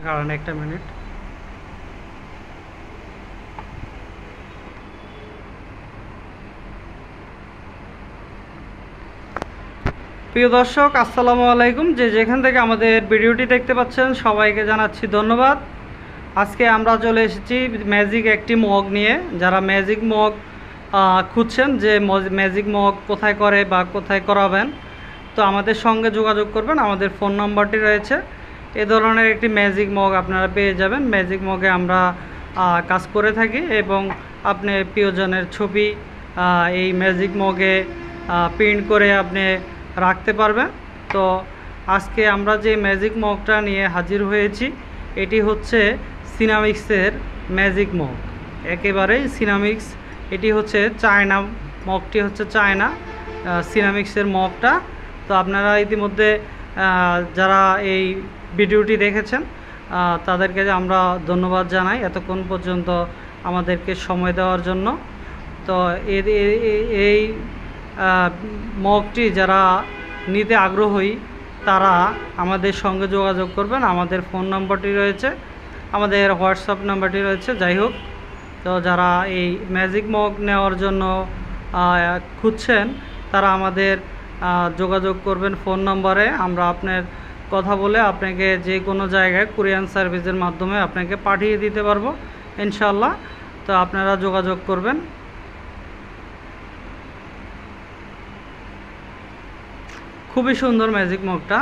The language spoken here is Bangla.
কারণ একটা মিনিট। প্রিয় দর্শক, আসসালামু আলাইকুম। যে যেখান থেকে আমাদের ভিডিওটি দেখতে পাচ্ছেন সবাইকে জানাচ্ছি ধন্যবাদ। আজকে আমরা চলে এসেছি ম্যাজিক একটি মগ নিয়ে। যারা ম্যাজিক মগ খুঁজছেন যে ম্যাজিক মগ কোথায় করে বা কোথায় করাবেন, তো আমাদের সঙ্গে যোগাযোগ করবেন। আমাদের ফোন নাম্বারটি রয়েছে। এ ধরনের একটি ম্যাজিক মগ আপনারা পেয়ে যাবেন। ম্যাজিক মগে আমরা কাজ করে থাকি এবং আপনি প্রিয়জনের ছবি এই ম্যাজিক মগে প্রিন্ট করে আপনি রাখতে পারবেন। তো আজকে আমরা যে ম্যাজিক মগটা নিয়ে হাজির হয়েছি, এটি হচ্ছে সিনামিক্সের ম্যাজিক মগ, একেবারেই সিনামিক্স। এটি হচ্ছে চায়না মগটি, হচ্ছে চায়না সিনামিক্সের মগটা। তো আপনারা ইতিমধ্যে যারা এই ভিডিওটি দেখেছেন তাদেরকে আমরা ধন্যবাদ জানাই এতক্ষণ পর্যন্ত আমাদেরকে সময় দেওয়ার জন্য। তো এই মগটি যারা নিতে আগ্রহী তারা আমাদের সঙ্গে যোগাযোগ করবেন। আমাদের ফোন নাম্বারটি রয়েছে, আমাদের হোয়াটসঅ্যাপ নাম্বারটি রয়েছে। যাই হোক, তো যারা এই ম্যাজিক মগ নেওয়ার জন্য খুঁজছেন তারা আমাদের যোগাযোগ করবেন ফোন নম্বরে। আমরা আপনার কথা বলে আপনাকে যে কোনো জায়গায় কুরিয়ার সার্ভিসের মাধ্যমে আপনাকে পাঠিয়ে দিতে পারবো ইনশাল্লাহ। তো আপনারা যোগাযোগ করবেন। খুবই সুন্দর ম্যাজিক মগটা।